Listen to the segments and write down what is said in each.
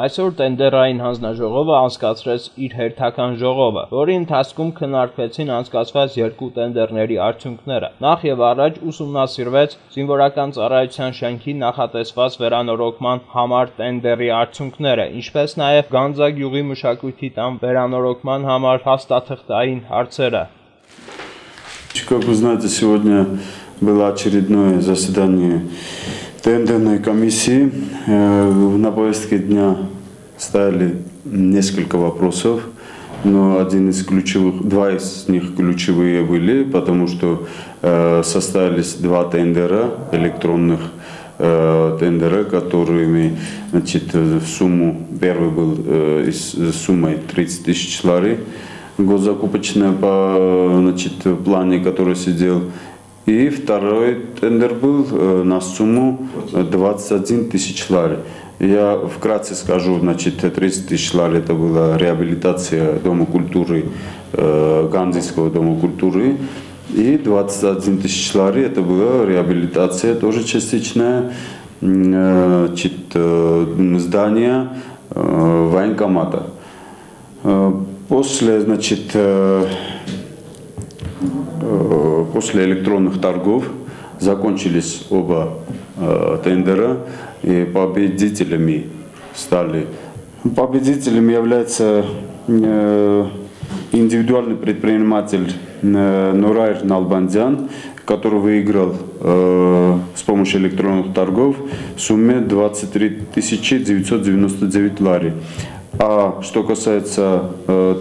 Այսօր տենդերային հանձնաժողովը անցկացրեց իր հերթական ժողովը, որի ընթացքում քննարկվեցին անցկացված երկու տենդերների արդյունքները։ Նախ եւ առաջ ուսումնասիրվեց զինվորական ծառայության շենքի նախատեսված վերանորոգման համար տենդերի արդյունքները, ինչպես նաեւ Գանձակ գյուղի մշակույթի տան վերանորոգման համար փաստաթղթային հարցերը։ Как вы знаете, сегодня было очередное заседание тендерной комиссии. На повестке дня стояли несколько вопросов, но два из них ключевые были, потому что состоялись два тендера, электронных тендера, которыми, значит, в сумму, первый был с суммой 30 тысяч лари, госзакупочная по, значит, плане, который сидел. И второй тендер был на сумму 21 тысяч лари. Я вкратце скажу, значит, 30 тысяч лари это была реабилитация Дома культуры, Ганзийского дома культуры. И 21 тысяч лари это была реабилитация, тоже частичная, значит, здания военкомата. После, значит, после электронных торгов закончились оба тендера, и победителями является индивидуальный предприниматель Нурайр Налбандян, который выиграл с помощью электронных торгов в сумме 23 999 лари. А что касается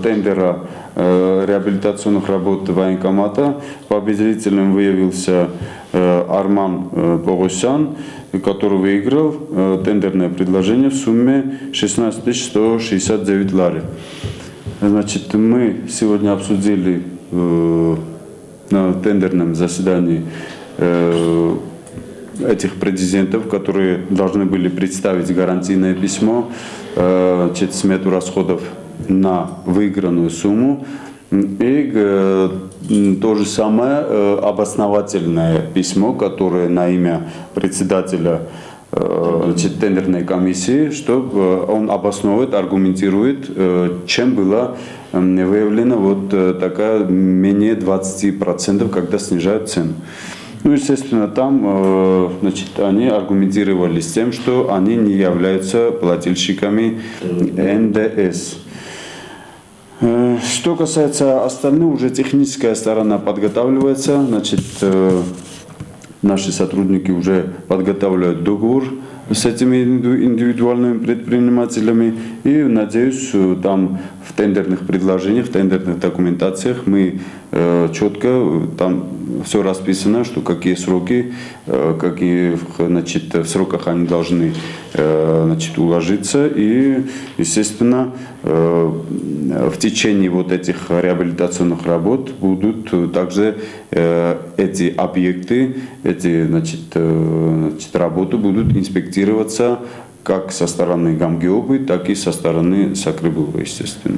тендера реабилитационных работ военкомата, победителем выявился Арман Погосян, который выиграл тендерное предложение в сумме 16 169 лари. Значит, мы сегодня обсудили на тендерном заседании этих претендентов, которые должны были представить гарантийное письмо, смету расходов на выигранную сумму и то же самое обосновательное письмо, которое на имя председателя тендерной комиссии, что он обосновывает, аргументирует, чем была выявлена вот такая менее 20%, когда снижают цену. Ну, естественно, там, значит, они аргументировали с тем, что они не являются плательщиками НДС. Что касается остальных, уже техническая сторона подготавливается, значит, наши сотрудники уже подготавливают договор с этими индивидуальными предпринимателями, и, надеюсь, там в тендерных предложениях, в тендерных документациях мы четко, там все расписано, что какие сроки, какие, значит, в сроках они должны, значит, уложиться, и, естественно, в течение вот этих реабилитационных работ будут также эти объекты, эти, значит, работы будут инспектироваться как со стороны Գամգեոբի, так и со стороны Սակրեբուլը, естественно.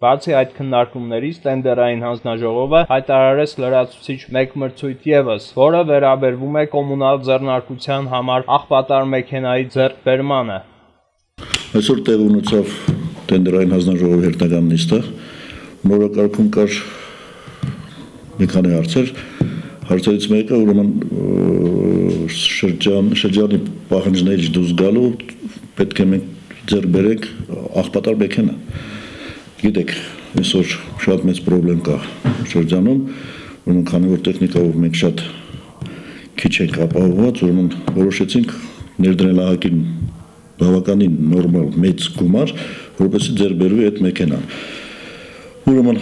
Բացի այդ քննարկումներից տենդերային հանձնաժողովը հայտարարեց լրացուցիչ մեկ մրցույթ ևս, որը վերաբերվում է կոմունալ ձեռնարկության համար աղբատար մեքենայի ձեռքբերմանը։ Այսօր տեղ ունեցավ տենդերային հանձնաժողովի հերթական նիստը, նորակարգում կար մի քանի հարցեր, հարցերից մեկը ուրեմն շրջանի պահանջներից դուրս գալու պետք է մենք ձեռք բերենք աղբատար մեքենա։ Գիտեք, այսօր շատ մեծ պրոբլեմ կա շրջանում, ուրեմն քանի որ տեխնիկայով մենք շատ քիչ ենք ապահովված, ուրեմն որոշեցինք ներդրել ահագին բավականին նորմալ մեծ գումար, որպեսզի ձեռք բերվի այդ մեքենան։ Ուրեմն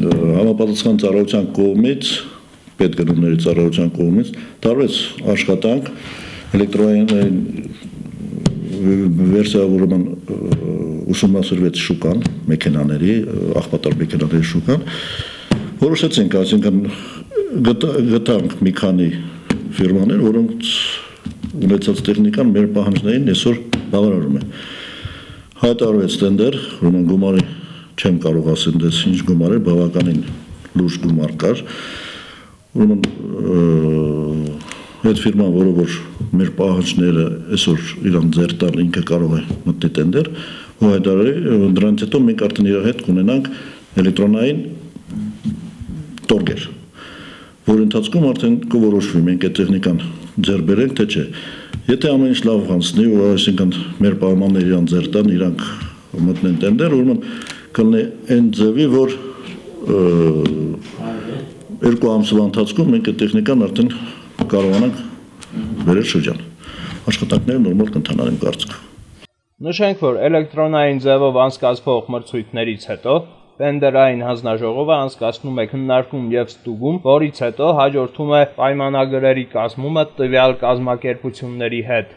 համապատասխան ծառայության կողմից, պետգնումների ծառայության կողմից տարվեց աշխատանք էլեկտրոային վերսիավորման ուսումնասիրվեց շուկան, մեքենաների, աղբատար մեքենաների շուկան, որոշեցինք, այսինքն գտանք մի քանի ֆիրմաներ, որոնց ունեցած տեխնիկան մեր պահանջներին այսօր բավարարում է։ Հայտարարվեց տենդեր, ուրեմն գումարի չեմ կարող ասել դες ինչ գումար է, բավականին լուրջ գումար կար, ուրեմն այդ ֆիրման, որը որ մեր պահանջները այսօր իրան ձեռ տալ ինքը կարող է մտնի տենդեր, ու հայտարարի, դրանից հետո մենք արդեն իր հետ կունենանք էլեկտրոնային տորգեր, որ ընթացքում արդեն կորոշվի մենք այդ տեխնիկան ձեռ բերենք, թե չէ։ Եթե ամեն ինչ լավ անցնի, ու այսինքն մեր պայմանները իրան ձեռ տան, իրանք մտնեն տենդեր, ուրեմն կլինի այն ձևի, որ 2 ամսվա ընթացքում մենք այդ տեխնիկան արդեն կարողանանք բերել շրջան։ Աշխատանքները նորմալ կընթանան իմ կարծիքով։ Նշենք, որ էլեկտրոնային ձևով անցկացվող մրցույթներից հետո տենդերային հանձնաժողովը անցկացնում է քննարկում և ստուգում, որից հետո հաջորդում է պայմանագրերի կազմումը տվյալ կազմակերպությունների հետ։